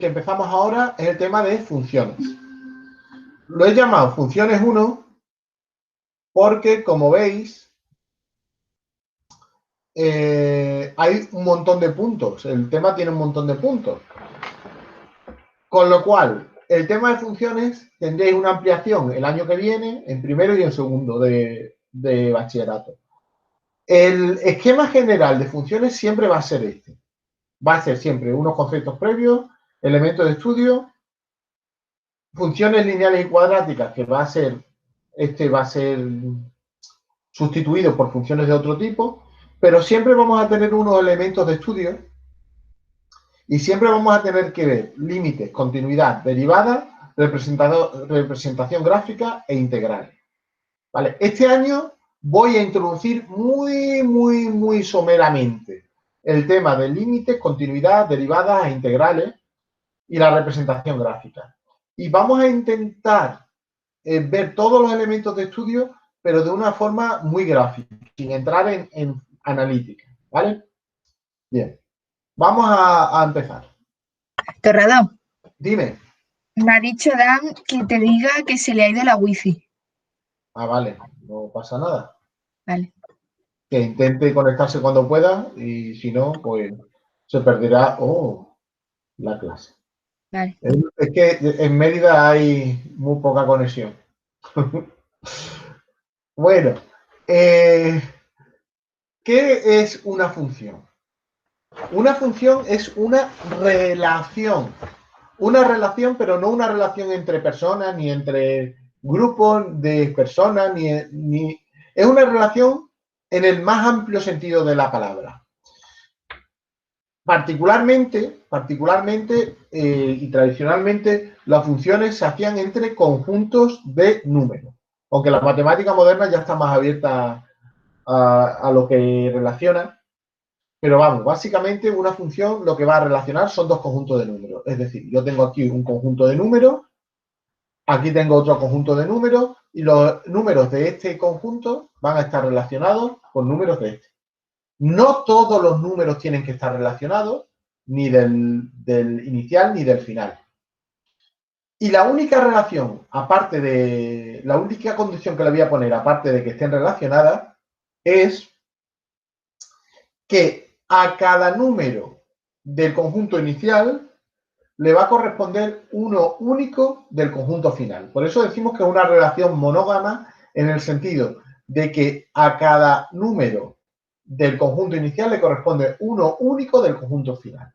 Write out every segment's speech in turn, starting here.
que empezamos ahora es el tema de funciones. Lo he llamado funciones 1 porque, como veis, hay un montón de puntos. El tema tiene un montón de puntos. Con lo cual, el tema de funciones tendréis una ampliación el año que viene, en primero y en segundo de bachillerato. El esquema general de funciones siempre va a ser este. Va a ser siempre unos conceptos previos, elementos de estudio, funciones lineales y cuadráticas, que va a ser sustituido por funciones de otro tipo, pero siempre vamos a tener unos elementos de estudio y siempre vamos a tener que ver límites, continuidad, derivada, representación gráfica e integral. ¿Vale? Este año voy a introducir muy someramente el tema de límites, continuidad, derivadas e integrales y la representación gráfica. Y vamos a intentar ver todos los elementos de estudio, pero de una forma muy gráfica, sin entrar en analítica. ¿Vale? Bien. Vamos a empezar. Torrado, Dime. me ha dicho Dan que te diga que se le ha ido la wifi. Ah, vale. No pasa nada. Vale. Que intente conectarse cuando pueda y si no, pues se perderá la clase. Vale. Es que en Mérida hay muy poca conexión. Bueno, ¿qué es una función? Una función es una relación. Una relación, pero no una relación entre personas, ni entre grupos de personas, ni... Es una relación en el más amplio sentido de la palabra. Particularmente y tradicionalmente, las funciones se hacían entre conjuntos de números. Aunque la matemática moderna ya está más abierta a lo que relaciona. Pero vamos, básicamente una función lo que va a relacionar son dos conjuntos de números. Es decir, yo tengo aquí un conjunto de números, aquí tengo otro conjunto de números, y los números de este conjunto van a estar relacionados con números de este. No todos los números tienen que estar relacionados, ni del inicial ni del final. Y la única relación, la única condición que le voy a poner, aparte de que estén relacionadas, es que a cada número del conjunto inicial le va a corresponder uno único del conjunto final. Por eso decimos que es una relación monógama en el sentido de que a cada número del conjunto inicial le corresponde uno único del conjunto final.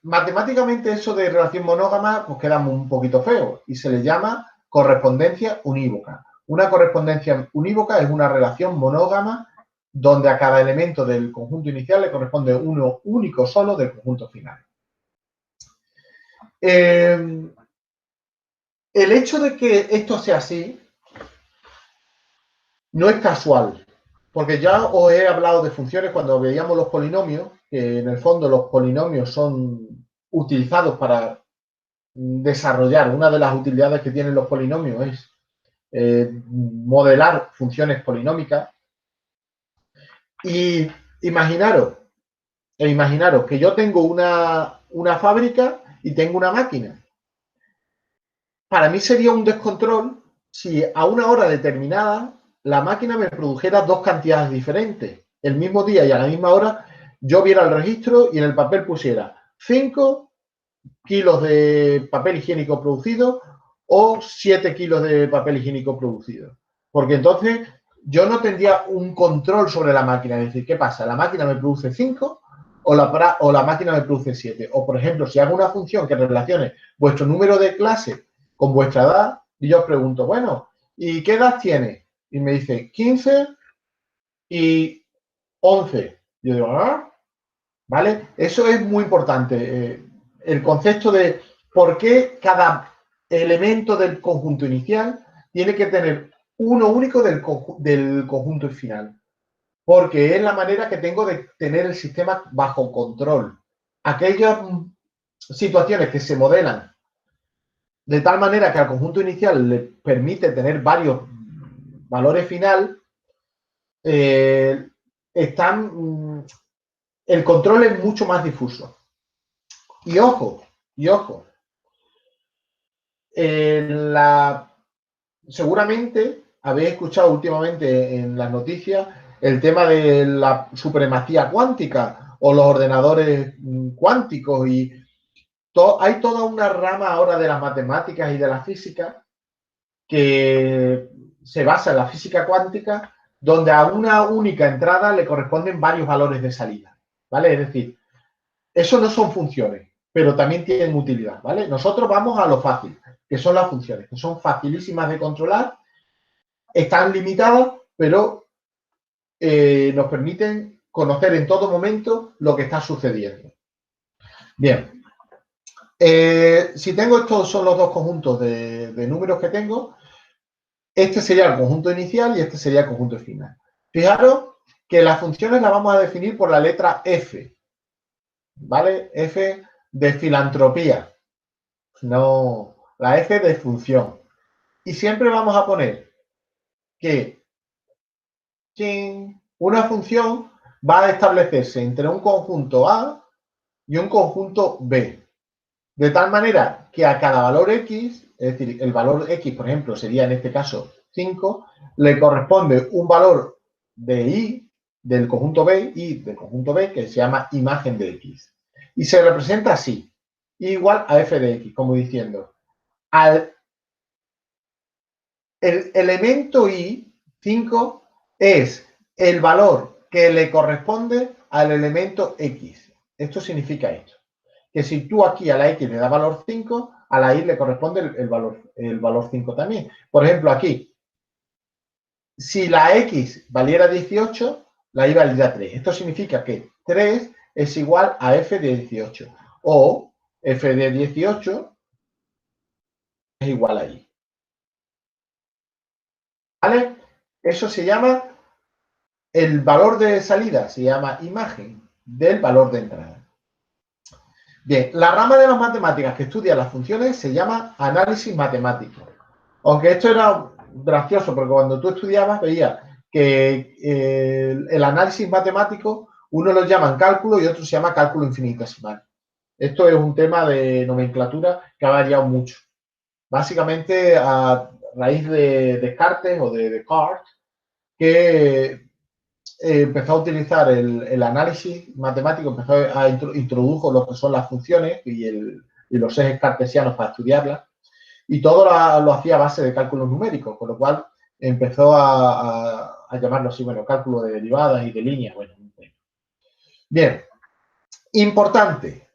Matemáticamente eso de relación monógama pues queda un poquito feo y se le llama correspondencia unívoca. Una correspondencia unívoca es una relación monógama donde a cada elemento del conjunto inicial le corresponde uno único solo del conjunto final. El hecho de que esto sea así no es casual, porque ya os he hablado de funciones cuando veíamos los polinomios, que en el fondo los polinomios son utilizados para desarrollar. Una de las utilidades que tienen los polinomios es modelar funciones polinómicas. Y imaginaros que yo tengo una fábrica y tengo una máquina. Para mí sería un descontrol si a una hora determinada la máquina me produjera dos cantidades diferentes. El mismo día y a la misma hora yo viera el registro y en el papel pusiera 5 kilos de papel higiénico producido o 7 kilos de papel higiénico producido. Porque entonces yo no tendría un control sobre la máquina. Es decir, ¿qué pasa? ¿La máquina me produce 5 o la máquina me produce 7? O, por ejemplo, si hago una función que relacione vuestro número de clase con vuestra edad, y yo os pregunto, bueno, ¿y qué edad tiene? Y me dice 15 y 11. Yo digo, ¿ah? ¿Vale? Eso es muy importante. El concepto de por qué cada elemento del conjunto inicial tiene que tener uno único del conjunto final. Porque es la manera que tengo de tener el sistema bajo control. Aquellas situaciones que se modelan de tal manera que al conjunto inicial le permite tener varios valores final, el control es mucho más difuso. Y ojo, seguramente habéis escuchado últimamente en las noticias el tema de la supremacía cuántica o los ordenadores cuánticos y hay toda una rama ahora de las matemáticas y de la física que se basa en la física cuántica, donde a una única entrada le corresponden varios valores de salida, ¿vale? Es decir, eso no son funciones, pero también tienen utilidad, ¿vale? Nosotros vamos a lo fácil, que son las funciones, que son facilísimas de controlar, están limitadas, pero nos permiten conocer en todo momento lo que está sucediendo. Bien, si tengo estos son los dos conjuntos de números que tengo, este sería el conjunto inicial y este sería el conjunto final. Fijaros que las funciones las vamos a definir por la letra F, ¿vale? F de filantropía, no la F de función. Y siempre vamos a poner que una función va a establecerse entre un conjunto A y un conjunto B. De tal manera que a cada valor X, es decir, el valor X, por ejemplo, sería en este caso 5, le corresponde un valor de Y del conjunto B, Y del conjunto B, que se llama imagen de X. Y se representa así, igual a f de X, como diciendo, el elemento Y, 5, es el valor que le corresponde al elemento X. Esto significa esto. Que si tú aquí a la X le das valor 5, a la Y le corresponde el valor 5 también. Por ejemplo, aquí, si la X valiera 18, la Y valdría 3. Esto significa que 3 es igual a F de 18. O F de 18 es igual a Y. ¿Vale? Eso se llama, el valor de salida se llama imagen del valor de entrada. Bien, la rama de las matemáticas que estudia las funciones se llama análisis matemático. Aunque esto era gracioso, porque cuando tú estudiabas veías que el análisis matemático, uno lo llaman cálculo y otro se llama cálculo infinitesimal. Esto es un tema de nomenclatura que ha variado mucho. Básicamente a raíz de Descartes o de Descartes, que empezó a utilizar el análisis matemático, introdujo lo que son las funciones y los ejes cartesianos para estudiarlas, y todo lo hacía a base de cálculos numéricos, con lo cual empezó a llamarlo así, bueno, cálculo de derivadas y de líneas. Bueno, bien, importante,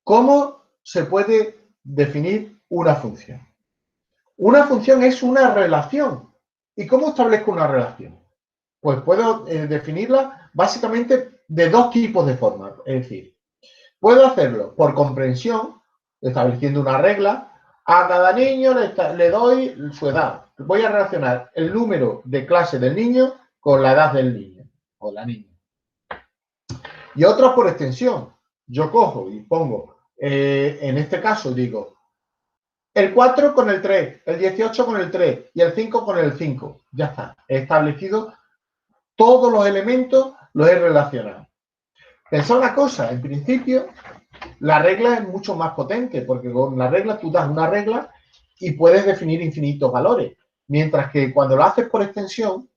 ¿cómo se puede definir una función? Una función es una relación. ¿Y cómo establezco una relación? Pues puedo definirla básicamente de dos tipos de formas. Es decir, puedo hacerlo por comprensión, estableciendo una regla. A cada niño le doy su edad. Voy a relacionar el número de clase del niño con la edad del niño o la niña. Y otra por extensión. Yo cojo y pongo, en este caso digo, el 4 con el 3, el 18 con el 3 y el 5 con el 5. Ya está. He establecido todos los elementos, los he relacionado. Pensad una cosa, en principio, la regla es mucho más potente, porque con la regla tú das una regla y puedes definir infinitos valores. Mientras que cuando lo haces por extensión,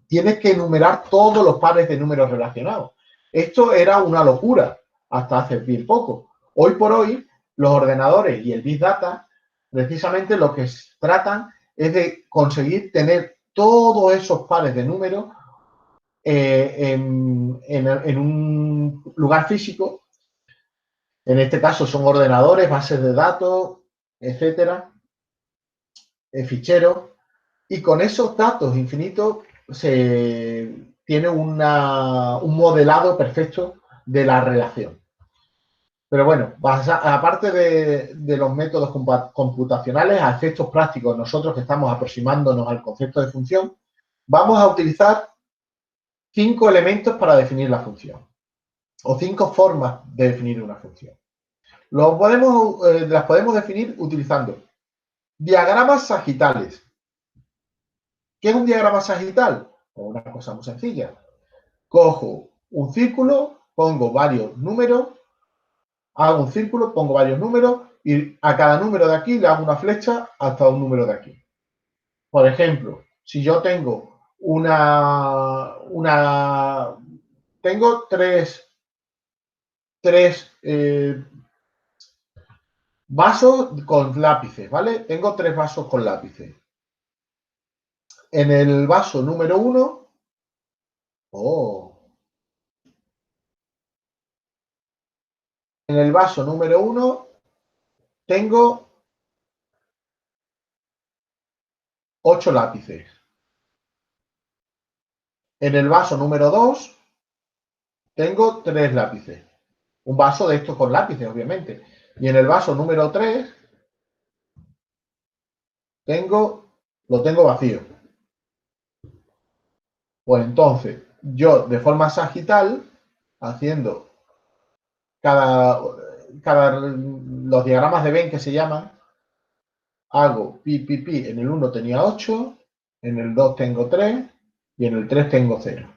tienes que enumerar todos los pares de números relacionados. Esto era una locura hasta hace bien poco. Hoy por hoy, los ordenadores y el Big Data, precisamente lo que tratan es de conseguir tener todos esos pares de números en un lugar físico. En este caso son ordenadores, bases de datos, etcétera, ficheros, y con esos datos infinitos se tiene un modelado perfecto de la relación. Pero bueno, aparte de los métodos computacionales, a efectos prácticos, nosotros que estamos aproximándonos al concepto de función, vamos a utilizar 5 elementos para definir la función, o 5 formas de definir una función. Las podemos definir utilizando diagramas sagitales. ¿Qué es un diagrama sagital? Pues una cosa muy sencilla. Cojo un círculo, pongo varios números Hago un círculo, pongo varios números y a cada número de aquí le hago una flecha hasta un número de aquí. Por ejemplo, si yo tengo tengo tres vasos con lápices, ¿vale? Tengo 3 vasos con lápices. En el vaso número 1, en el vaso número 1 tengo 8 lápices. En el vaso número 2 tengo 3 lápices. Un vaso de estos con lápices, obviamente. Y en el vaso número 3 lo tengo vacío. Pues entonces, yo de forma sagital, haciendo los diagramas de Venn que se llaman, hago pi, pi, pi. En el 1 tenía 8, en el 2 tengo 3 y en el 3 tengo 0.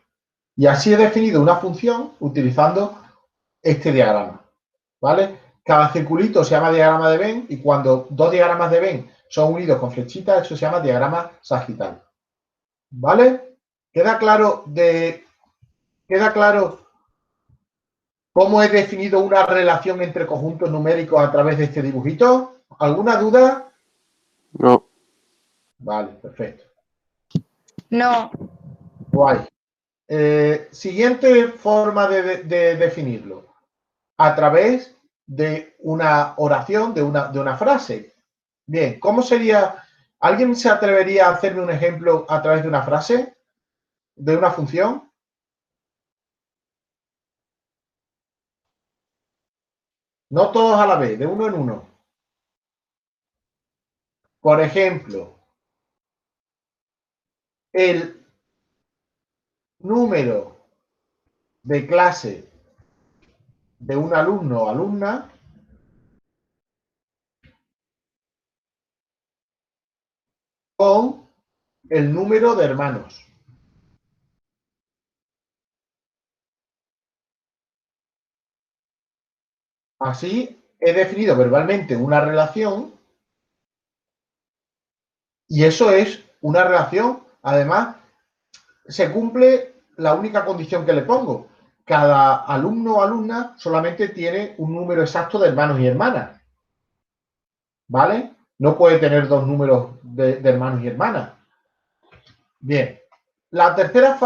Y así he definido una función utilizando este diagrama, ¿vale? Cada circulito se llama diagrama de Venn y cuando dos diagramas de Venn son unidos con flechitas, eso se llama diagrama sagital, ¿vale? ¿Queda claro cómo he definido una relación entre conjuntos numéricos a través de este dibujito? ¿Alguna duda? No. Vale, perfecto. No. Guay. Siguiente forma de definirlo. A través de una oración, de una frase. Bien, ¿cómo sería? ¿Alguien se atrevería a hacerme un ejemplo a través de una frase? ¿De una función? No todos a la vez, de uno en uno. Por ejemplo, el número de clase de un alumno o alumna con el número de hermanos. Así he definido verbalmente una relación y eso es una relación. Además, se cumple la única condición que le pongo. Cada alumno o alumna solamente tiene un número exacto de hermanos y hermanas. ¿Vale? No puede tener dos números de hermanos y hermanas. Bien. La tercera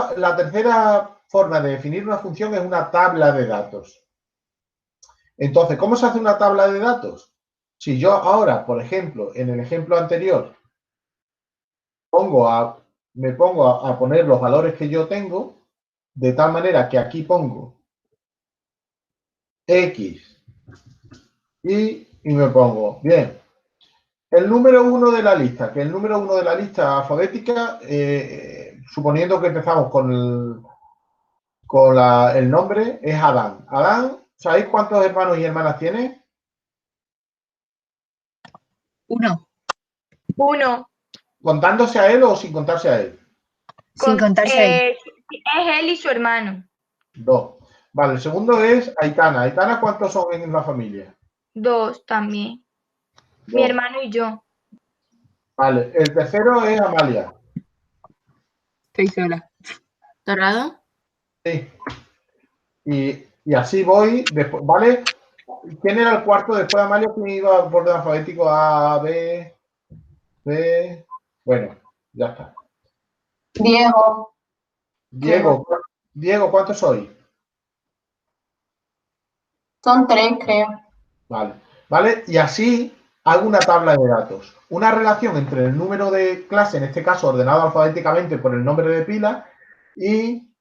forma de definir una función es una tabla de datos. Entonces, ¿cómo se hace una tabla de datos? Si yo ahora, por ejemplo, en el ejemplo anterior, me pongo a poner los valores que yo tengo, de tal manera que aquí pongo X y me pongo, bien, el número 1 de la lista, que el número 1 de la lista alfabética, suponiendo que empezamos con el nombre, es Adán. Adán, ¿sabéis cuántos hermanos y hermanas tiene? 1. ¿Contándose a él o sin contarse a él? Sin contarse ahí. Es él y su hermano. 2. Vale, el segundo es Aitana. Aitana, ¿cuántos son en la familia? 2 también. Mi 2. hermano y yo. Vale, el tercero es Amalia. Estoy sola. ¿Torrado? Sí. Y así voy, después, ¿vale? ¿Quién era el cuarto después de Amalia? ¿Quién iba por orden alfabético? A, B, B. Bueno, ya está. Diego, Diego, ¿cuántos sois? son 3, creo. Vale. ¿Vale? Y así hago una tabla de datos. Una relación entre el número de clase, en este caso ordenado alfabéticamente por el nombre de pila, y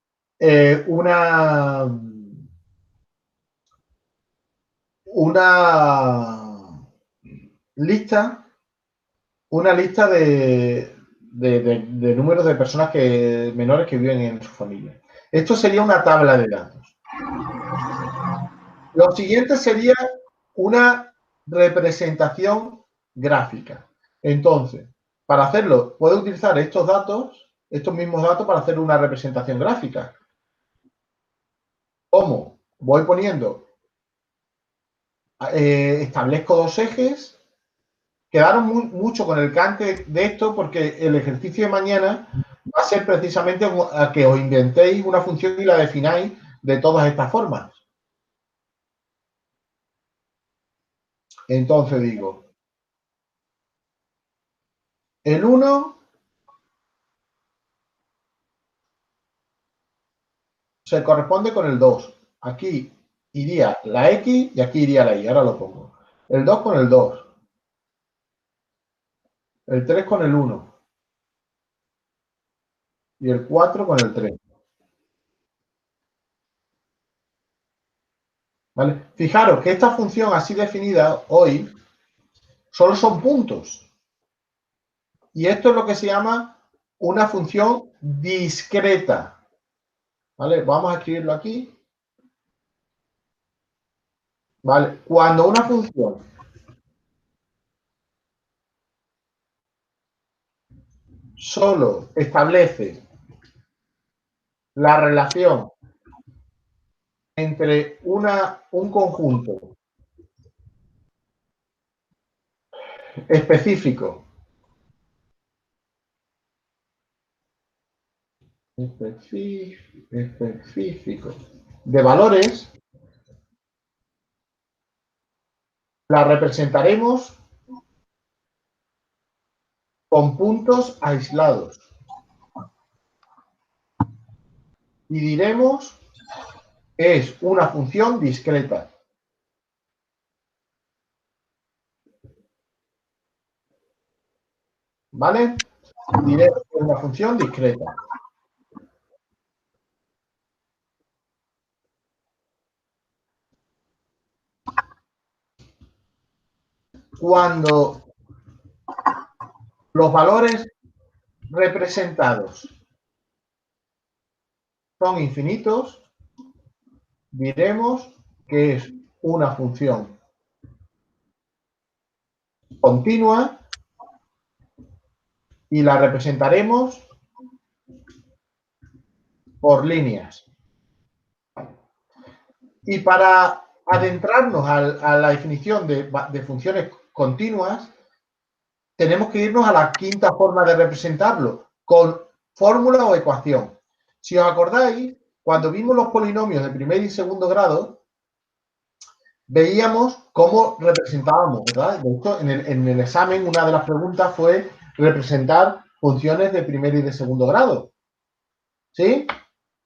una lista de números de personas menores que viven en su familia. Esto sería una tabla de datos. Lo siguiente sería una representación gráfica. Entonces, para hacerlo, puedo utilizar estos mismos datos para hacer una representación gráfica. ¿Cómo? Voy poniendo establezco dos ejes. Quedaron mucho con el cante de esto porque el ejercicio de mañana va a ser precisamente a que os inventéis una función y la defináis de todas estas formas. Entonces digo, el 1 se corresponde con el 2. Aquí iría la X y aquí iría la Y. Ahora lo pongo. El 2 con el 2. El 3 con el 1. Y el 4 con el 3. ¿Vale? Fijaros que esta función así definida hoy solo son puntos. Y esto es lo que se llama una función discreta. ¿Vale? Vamos a escribirlo aquí. ¿Vale? Cuando una función solo establece la relación entre un conjunto específico de valores, la representaremos con puntos aislados y diremos que es una función discreta. ¿Vale? Diremos que es una función discreta. Cuando los valores representados son infinitos, diremos que es una función continua y la representaremos por líneas. Y para adentrarnos a la definición de funciones continuas, tenemos que irnos a la quinta forma de representarlo, con fórmula o ecuación. Si os acordáis, cuando vimos los polinomios de primer y segundo grado, veíamos cómo representábamos, ¿verdad? De hecho, en el examen una de las preguntas fue representar funciones de primer y de segundo grado. ¿Sí?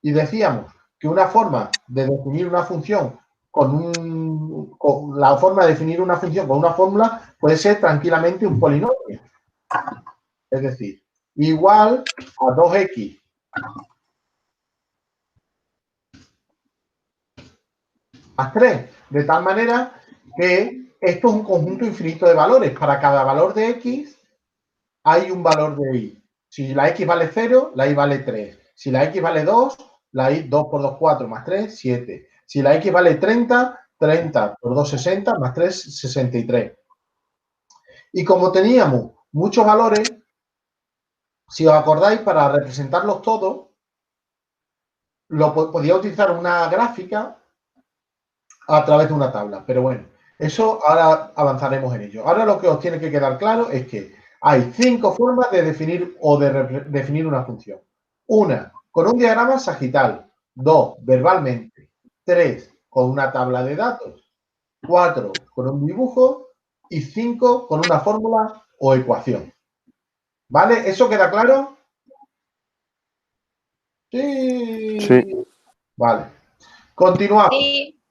Y decíamos que una forma de definir una función con la forma de definir una función con una fórmula puede ser tranquilamente un polinomio. Es decir, igual a 2x más 3. De tal manera que esto es un conjunto infinito de valores. Para cada valor de x hay un valor de y. Si la x vale 0, la y vale 3. Si la x vale 2, la y 2 por 2, 4, más 3, 7. Si la x vale 30, 30 por 2, 60, más 3, 63. Y como teníamos muchos valores, si os acordáis, para representarlos todos, podía utilizar una gráfica a través de una tabla. Pero bueno, eso ahora avanzaremos en ello. Ahora lo que os tiene que quedar claro es que hay 5 formas de definir o de definir una función. Una, con un diagrama sagital. 2, verbalmente. 3, con una tabla de datos. 4, con un dibujo. Y 5, con una fórmula o ecuación. ¿Vale? ¿Eso queda claro? Sí. Sí. Vale. Continuamos. Sí.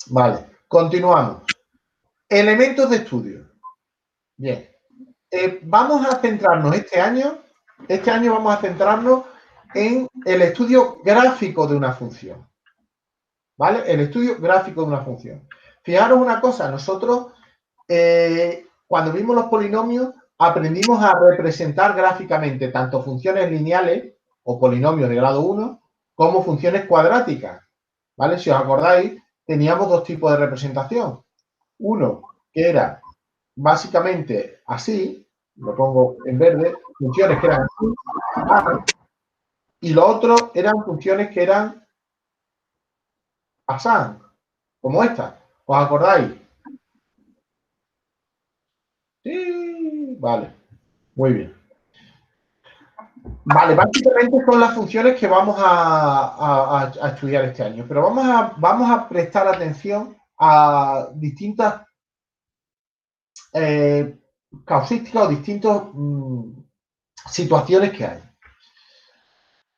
Vale. Continuamos. Elementos de estudio. Bien. Vamos a centrarnos este año vamos a centrarnos en el estudio gráfico de una función. ¿Vale? El estudio gráfico de una función. Fijaros una cosa, nosotros cuando vimos los polinomios aprendimos a representar gráficamente tanto funciones lineales o polinomios de grado 1 como funciones cuadráticas. ¿Vale? Si os acordáis, teníamos dos tipos de representación. Uno que era básicamente así, lo pongo en verde, funciones que eran así, y lo otro eran funciones que eran así, como esta. ¿Os acordáis? Sí, vale, muy bien. Vale, básicamente son las funciones que vamos a estudiar este año, pero vamos a prestar atención a distintas causísticas o distintas situaciones que hay.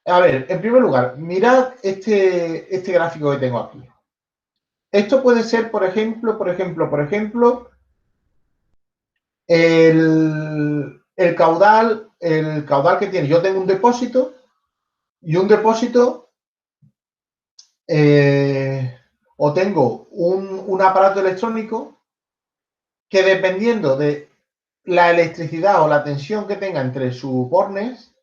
A ver, en primer lugar, mirad este gráfico que tengo aquí. Esto puede ser, por ejemplo, el caudal que tiene. Yo tengo un depósito y un depósito o tengo un aparato electrónico que dependiendo de la electricidad o la tensión que tenga entre sus bornes,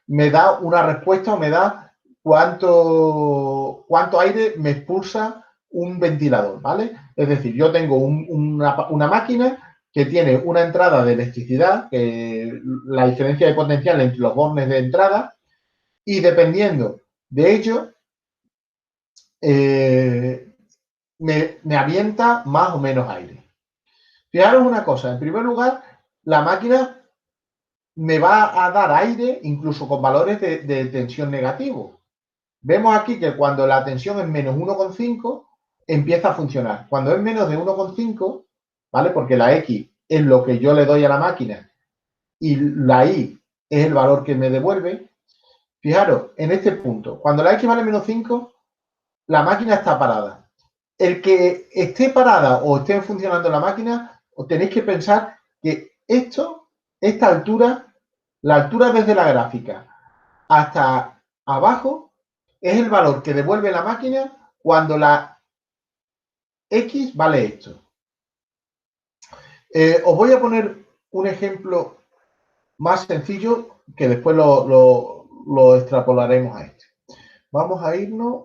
me da una respuesta o me da cuánto aire me expulsa un ventilador, ¿vale? Es decir, yo tengo una máquina que tiene una entrada de electricidad, la diferencia de potencial entre los bornes de entrada, y dependiendo de ello, me avienta más o menos aire. Fijaros una cosa, en primer lugar, la máquina me va a dar aire incluso con valores de tensión negativo. Vemos aquí que cuando la tensión es menos 1,5 empieza a funcionar. Cuando es menos de 1,5, ¿vale? Porque la X es lo que yo le doy a la máquina y la Y es el valor que me devuelve. Fijaros, en este punto, cuando la X vale menos 5, la máquina está parada. El que esté parada o esté funcionando la máquina, os tenéis que pensar que esta altura, la altura desde la gráfica hasta abajo, es el valor que devuelve la máquina cuando la X vale esto. Os voy a poner un ejemplo más sencillo que después lo extrapolaremos a este. Vamos a irnos.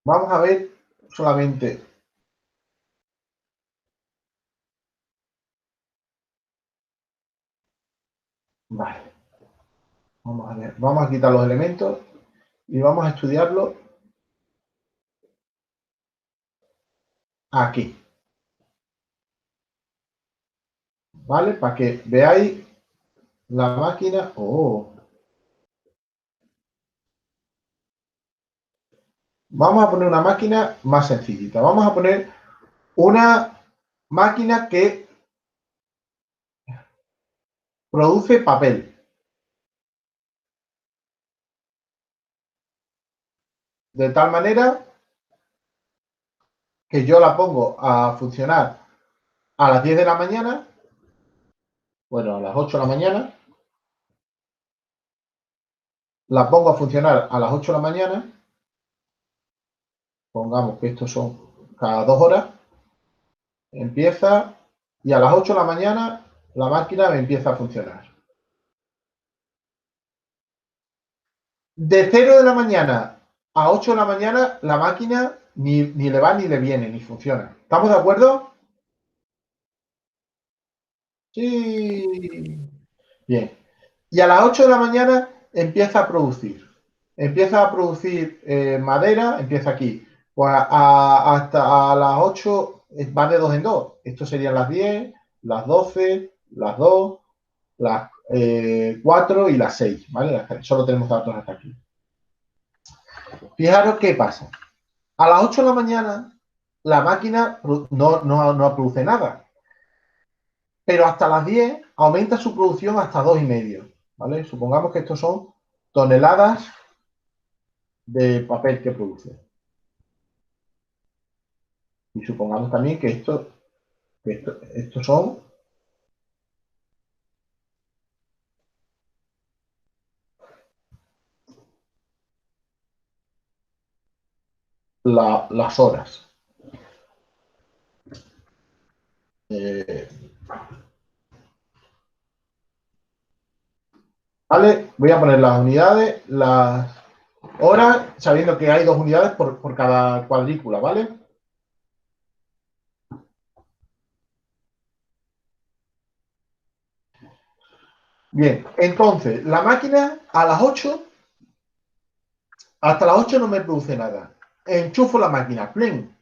Vamos a ver solamente. Vale. Vamos a ver. Vamos a quitar los elementos y vamos a estudiarlo aquí. ¿Vale? Para que veáis la máquina. Oh. Vamos a poner una máquina más sencillita. Vamos a poner una máquina que produce papel. De tal manera que yo la pongo a funcionar a las 10 de la mañana, bueno, a las 8 de la mañana, la pongo a funcionar a las 8 de la mañana, pongamos que estos son cada 2 horas, empieza y a las 8 de la mañana la máquina me empieza a funcionar. De 0 de la mañana a 8 de la mañana la máquina ni le va ni le viene, ni funciona. ¿Estamos de acuerdo? Sí. Bien. Y a las 8 de la mañana empieza a producir. Empieza a producir madera, empieza aquí. Pues hasta a las 8 va de 2 en 2. Esto serían las 10, las 12, las 2, las 4 y las 6. ¿Vale? Solo tenemos datos hasta aquí. Fijaros qué pasa. A las 8 de la mañana la máquina no produce nada. Pero hasta las 10 aumenta su producción hasta 2,5. ¿Vale? Supongamos que estos son toneladas de papel que produce. Y supongamos también que estos son las horas. ¿Vale? Voy a poner las unidades, las horas, sabiendo que hay 2 unidades por cada cuadrícula, ¿vale? Bien, entonces, la máquina a las 8 Hasta las 8 no me produce nada. Enchufo la máquina, ¡plin!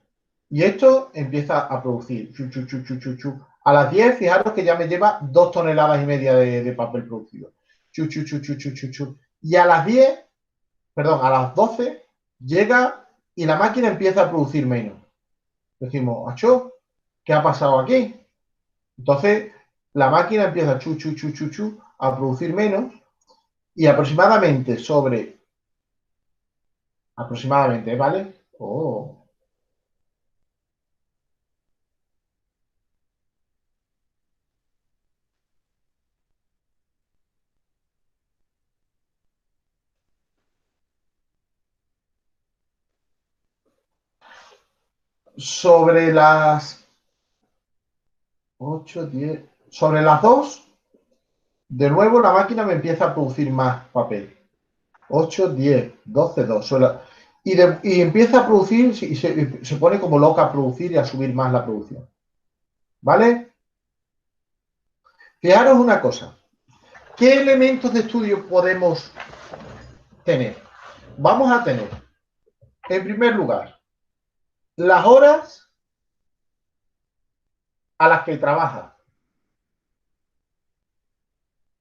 Y esto empieza a producir. Chu, chu, chu, chu, chu, chu. A las 10, fijaros que ya me lleva 2,5 toneladas de papel producido. Chu, chu, chu, chu, chu, chu, chu. Y a las 10, perdón, a las 12, llega y la máquina empieza a producir menos. Decimos, ¿acho? ¿Qué ha pasado aquí? Entonces, la máquina empieza chu, chu, chu, chu, chu, a producir menos y aproximadamente ¿vale? Oh. Sobre las 8, 10, sobre las 2, de nuevo la máquina me empieza a producir más papel. 8, 10, 12, 2. Y empieza a producir y se pone como loca a producir y a subir más la producción. ¿Vale? Fijaros una cosa. ¿Qué elementos de estudio podemos tener? Vamos a tener, en primer lugar, las horas a las que trabaja.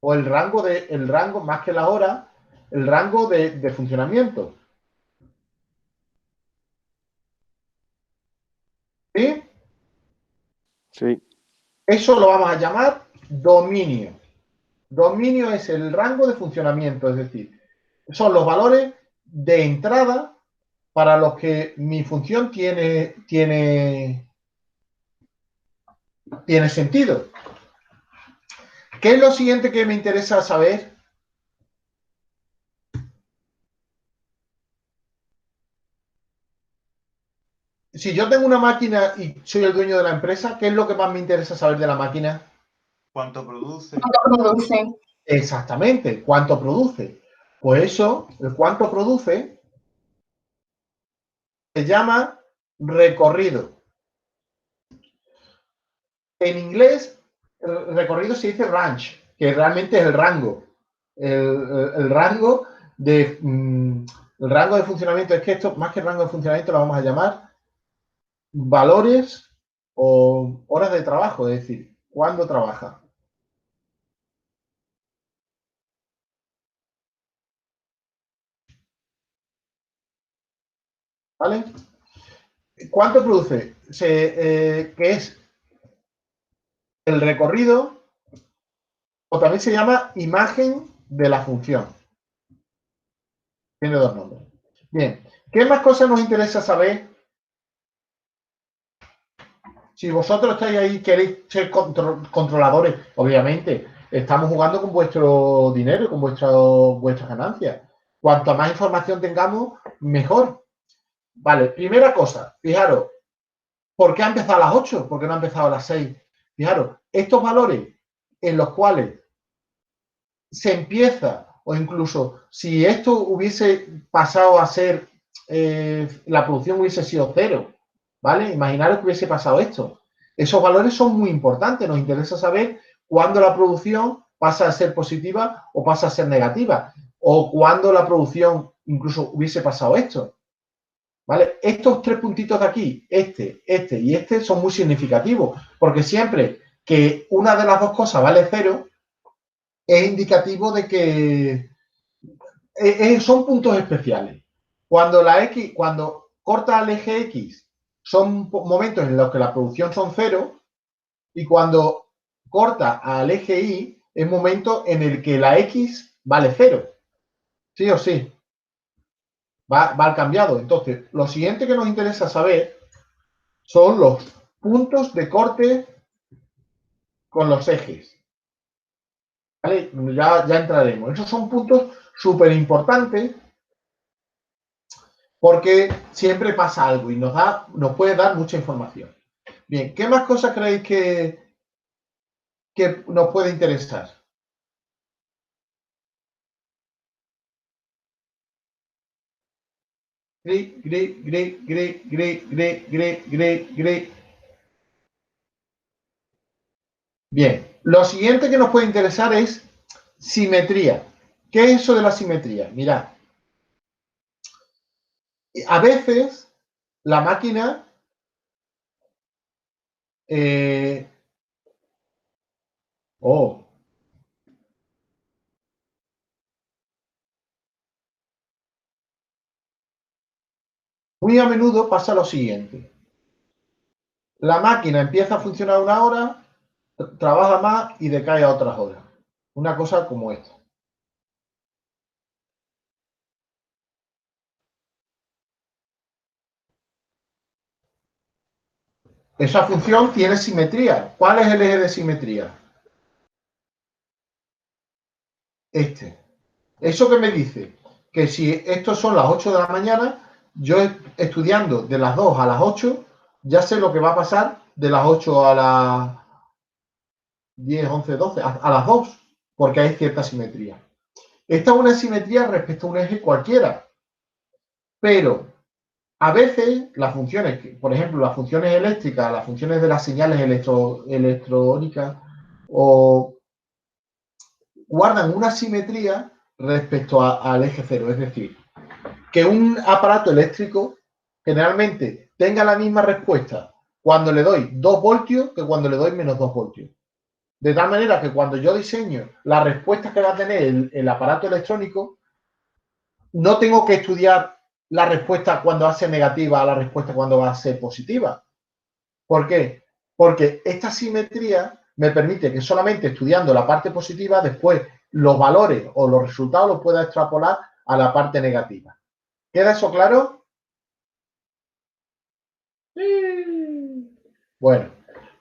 O el rango, más que la hora, el rango de funcionamiento. ¿Sí? Sí. Eso lo vamos a llamar dominio. Dominio es el rango de funcionamiento, es decir, son los valores de entrada para los que mi función tiene sentido. ¿Qué es lo siguiente que me interesa saber? Si yo tengo una máquina y soy el dueño de la empresa, ¿qué es lo que más me interesa saber de la máquina? ¿Cuánto produce? ¿Cuánto produce? Exactamente, ¿cuánto produce? Pues eso, el cuánto produce, se llama recorrido. En inglés, el recorrido se dice range, que realmente es el rango. El rango el rango de funcionamiento, es que esto, más que rango de funcionamiento, lo vamos a llamar valores o horas de trabajo, es decir, ¿cuándo trabaja? ¿Vale? ¿Cuánto produce? Que es el recorrido, o también se llama imagen de la función. Tiene dos nombres. Bien, ¿qué más cosas nos interesa saber? Si vosotros estáis ahí, queréis ser controladores, obviamente, estamos jugando con vuestro dinero y con vuestras ganancias. Cuanto más información tengamos, mejor. Vale, primera cosa, fijaros, ¿por qué ha empezado a las 8? ¿Por qué no ha empezado a las 6? Fijaros, estos valores en los cuales se empieza, o incluso si esto hubiese pasado a ser, la producción hubiese sido 0, ¿vale? Imaginaros que hubiese pasado esto. Esos valores son muy importantes, nos interesa saber cuándo la producción pasa a ser positiva o pasa a ser negativa, o cuándo la producción incluso hubiese pasado esto. ¿Vale? Estos 3 puntitos de aquí, este y este, son muy significativos, porque siempre que una de las dos cosas vale 0, es indicativo de que son puntos especiales. Cuando corta el eje X, son momentos en los que la producción son 0, y cuando corta al eje Y, es momento en el que la X vale 0. Sí o sí. Va al cambiado. Entonces, lo siguiente que nos interesa saber son los puntos de corte con los ejes. ¿Vale? Ya entraremos. Esos son puntos súper importantes porque siempre pasa algo y nos puede dar mucha información. Bien, ¿qué más cosas creéis que nos puede interesar? Bien, lo siguiente que nos puede interesar es simetría. ¿Qué es eso de la simetría? Mirad. A veces la máquina oh, muy a menudo pasa lo siguiente. La máquina empieza a funcionar una hora, trabaja más y decae a otras horas. Una cosa como esta. Esa función tiene simetría. ¿Cuál es el eje de simetría? Este. ¿Eso qué me dice? Que si estos son las 8 de la mañana, yo estudiando de las 2 a las 8, ya sé lo que va a pasar de las 8 a las 10, 11, 12, a las 2, porque hay cierta simetría. Esta es una simetría respecto a un eje cualquiera, pero a veces las funciones, por ejemplo, las funciones eléctricas, las funciones de las señales electrónicas, o guardan una simetría respecto al eje cero. Es decir, que un aparato eléctrico generalmente tenga la misma respuesta cuando le doy 2 voltios que cuando le doy menos 2 voltios. De tal manera que cuando yo diseño la respuesta que va a tener el aparato electrónico, no tengo que estudiar la respuesta cuando va a ser negativa a la respuesta cuando va a ser positiva. ¿Por qué? Porque esta simetría me permite que solamente estudiando la parte positiva, después los valores o los resultados los pueda extrapolar a la parte negativa. ¿Queda eso claro? Bueno,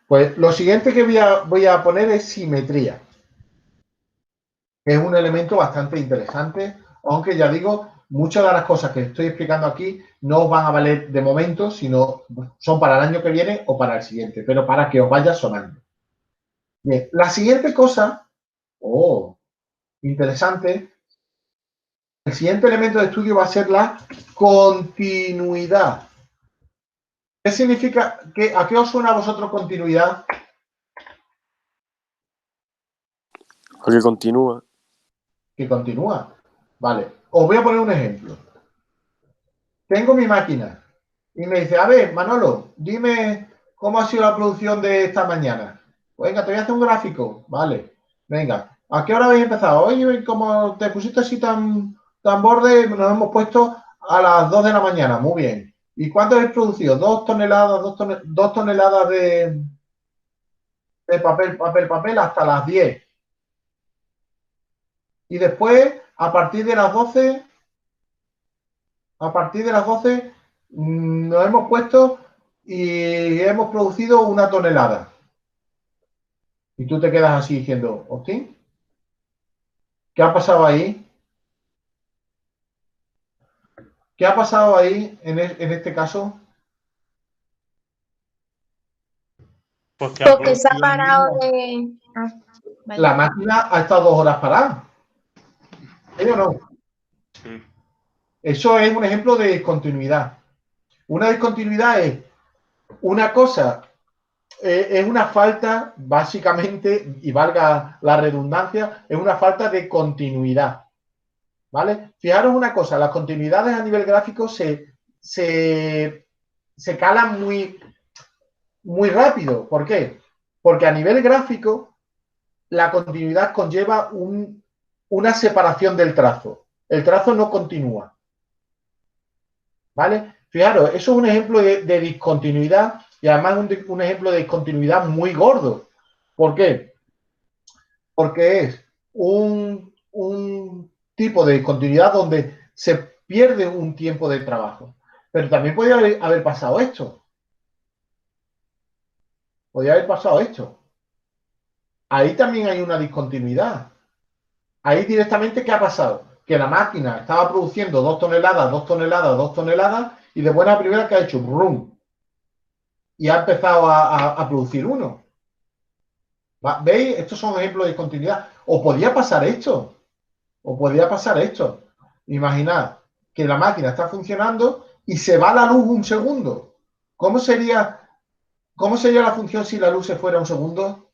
pues lo siguiente que voy a poner es simetría, que es un elemento bastante interesante, aunque ya digo, muchas de las cosas que estoy explicando aquí no os van a valer de momento, sino son para el año que viene o para el siguiente, pero para que os vaya sonando. Bien, la siguiente cosa, interesante, el siguiente elemento de estudio va a ser la continuidad. ¿Qué significa? ¿A qué os suena a vosotros continuidad? Porque continúa. Que continúa. Vale, os voy a poner un ejemplo. Tengo mi máquina y me dice, a ver, Manolo, dime cómo ha sido la producción de esta mañana. Venga, te voy a hacer un gráfico. Vale, venga. ¿A qué hora habéis empezado? Oye, como te pusiste así tan borde, nos hemos puesto a las 2 de la mañana. Muy bien. ¿Y cuánto habéis producido? 2 toneladas de papel hasta las 10. Y después, a partir de las 12, nos hemos puesto y hemos producido 1 tonelada. Y tú te quedas así diciendo, hostia, ¿qué ha pasado ahí? ¿Qué ha pasado ahí en este caso? Porque ha Porque se ha producido el parado mismo. de... vale. La máquina ha estado 2 horas parada. ¿Sí o no? Sí. Eso es un ejemplo de discontinuidad. Una discontinuidad es una cosa, es una falta, básicamente, y valga la redundancia, es una falta de continuidad. ¿Vale? Fijaros una cosa, las continuidades a nivel gráfico se calan muy rápido. ¿Por qué? Porque a nivel gráfico la continuidad conlleva una separación del trazo. El trazo no continúa. ¿Vale? Fijaros, eso es un ejemplo de discontinuidad y además un ejemplo de discontinuidad muy gordo. ¿Por qué? Porque es un tipo de discontinuidad donde se pierde un tiempo de trabajo. Pero también podría haber pasado esto. Podría haber pasado esto. Ahí también hay una discontinuidad. Ahí directamente, ¿qué ha pasado? Que la máquina estaba produciendo 2 toneladas, 2 toneladas, 2 toneladas, y de buena primera que ha hecho brum, y ha empezado a producir 1. ¿Veis? Estos son ejemplos de discontinuidad. O podía pasar esto. Imaginad que la máquina está funcionando y se va la luz un segundo. ¿Cómo sería la función si la luz se fuera un segundo?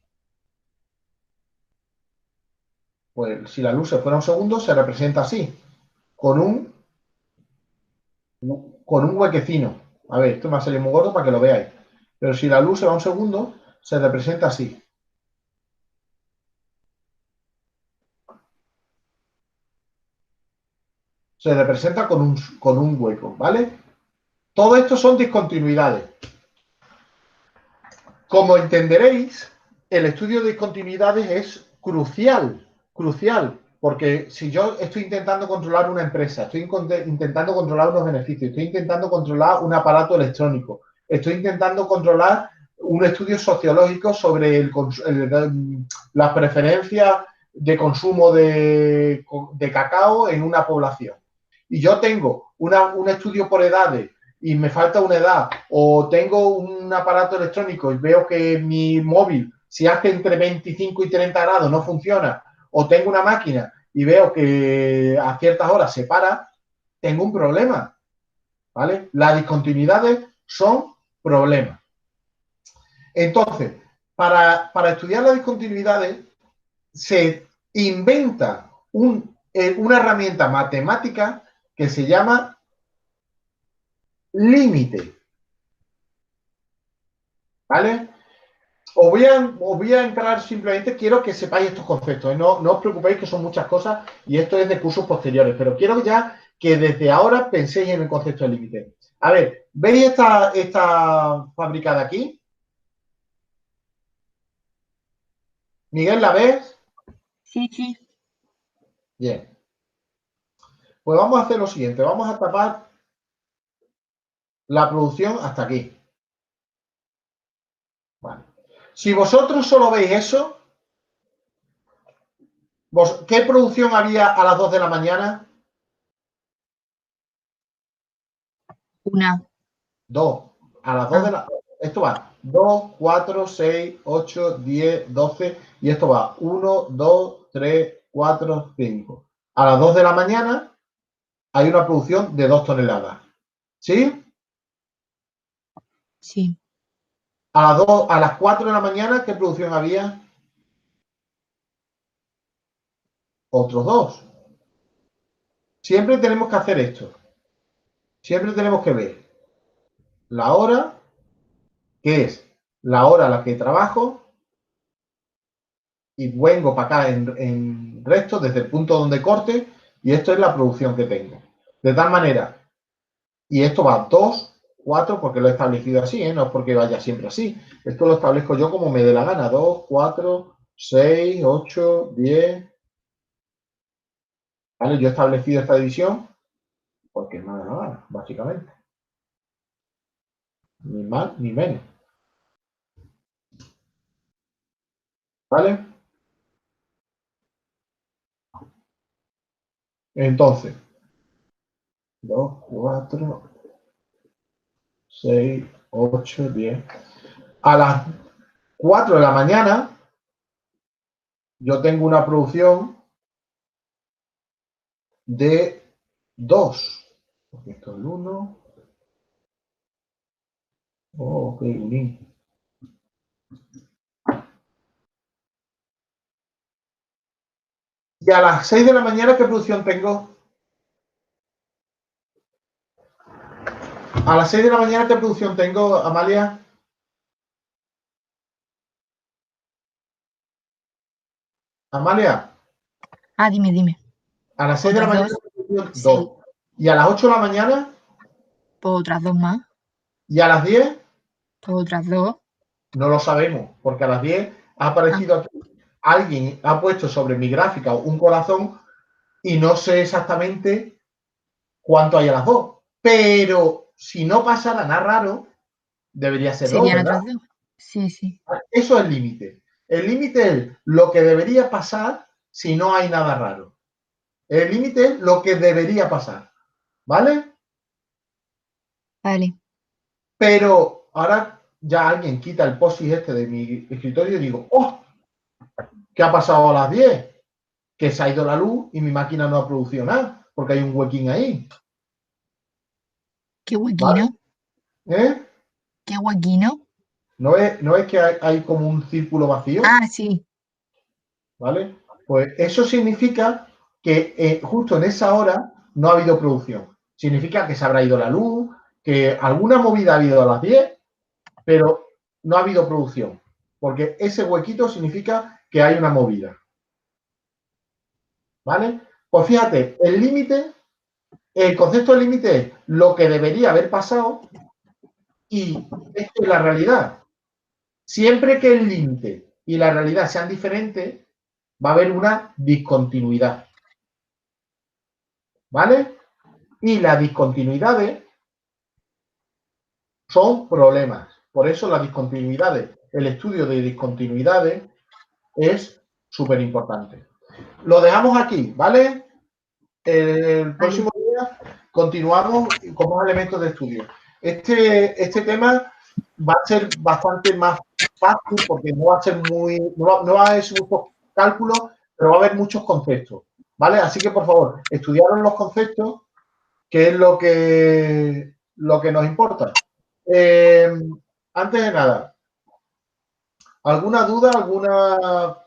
Pues si la luz se fuera un segundo, se representa así, con con un huequecino. A ver, esto me ha salido muy gordo para que lo veáis. Pero si la luz se va un segundo, se representa así. Se representa con un hueco, ¿vale? Todo esto son discontinuidades. Como entenderéis, el estudio de discontinuidades es crucial, porque si yo estoy intentando controlar una empresa, estoy intentando controlar unos beneficios, estoy intentando controlar un aparato electrónico, estoy intentando controlar un estudio sociológico sobre las preferencias de consumo de cacao en una población. Y yo tengo un estudio por edades y me falta una edad, o tengo un aparato electrónico y veo que mi móvil, si hace entre 25 y 30 grados, no funciona, o tengo una máquina y veo que a ciertas horas se para, tengo un problema, ¿vale? Las discontinuidades son problemas. Entonces, para estudiar las discontinuidades, se inventa una herramienta matemática que se llama límite. ¿Vale? Os voy a entrar simplemente, quiero que sepáis estos conceptos, ¿eh? No os preocupéis que son muchas cosas y esto es de cursos posteriores, pero quiero ya que desde ahora penséis en el concepto de límite. A ver, ¿veis esta fábrica de aquí? Miguel, ¿la ves? Sí, sí. Bien. Pues vamos a hacer lo siguiente, vamos a tapar la producción hasta aquí. Vale. Si vosotros solo veis eso, ¿qué producción había a las 2 de la mañana? Una. 2. A las 2 de la... Esto va 2, 4, 6, 8, 10, 12 y esto va 1, 2, 3, 4, 5. A las 2 de la mañana hay una producción de 2 toneladas. ¿Sí? Sí. A las 4 de la mañana, ¿qué producción había? Otros 2. Siempre tenemos que hacer esto. Siempre tenemos que ver la hora, que es la hora a la que trabajo, y vengo para acá en recto desde el punto donde corte, y esto es la producción que tengo. De tal manera, y esto va 2, 4, porque lo he establecido así, ¿eh? No es porque vaya siempre así. Esto lo establezco yo como me dé la gana. 2, 4, 6, 8, 10. ¿Vale? Yo he establecido esta división porque me da la gana, básicamente. Ni más ni menos. ¿Vale? Entonces, 2, 4, 6, 8, 10. A las 4 de la mañana yo tengo una producción de 2. Porque esto es el 1. Oh, ok, uní. Y a las 6 de la mañana, ¿qué producción tengo? A las 6 de la mañana, ¿qué producción tengo, Amalia? Amalia, Dime. a las 6 de la Otras mañana, dos. 2. Y a las 8 de la mañana, Pues otras 2 más. y a las 10, Pues otras 2. no lo sabemos, porque a las 10 ha aparecido aquí, alguien ha puesto sobre mi gráfica un corazón y no sé exactamente cuánto hay a las 2. Pero si no pasara nada raro, debería ser 2, Serían ¿verdad? otras 2. Sí. Eso es el límite. El límite es lo que debería pasar si no hay nada raro. El límite es lo que debería pasar. ¿Vale? Vale. Pero ahora ya alguien quita el POSIX este de mi escritorio y digo, ¡oh! ¿Qué ha pasado a las 10? Que se ha ido la luz y mi máquina no ha producido nada, porque hay un huequín ahí. ¿Qué huequino? ¿Vale? ¿Eh? ¿Qué huequino? ¿No es que hay como un círculo vacío? Sí. ¿Vale? Pues eso significa que justo en esa hora no ha habido producción. Significa que se habrá ido la luz, que alguna movida ha habido a las 10, pero no ha habido producción, porque ese huequito significa que hay una movida. ¿Vale? Pues fíjate, el límite, el concepto de límite es lo que debería haber pasado y esto es la realidad. Siempre que el límite y la realidad sean diferentes, va a haber una discontinuidad. ¿Vale? Y las discontinuidades son problemas. Por eso las discontinuidades, el estudio de discontinuidades es súper importante. Lo dejamos aquí, ¿vale? El próximo día continuamos con más elementos de estudio. Este tema va a ser bastante más fácil porque no va a ser no va a haber muchos cálculos, pero va a haber muchos conceptos, ¿vale? Así que, por favor, estudiaron los conceptos, que es lo que nos importa. Antes de nada, ¿alguna duda, alguna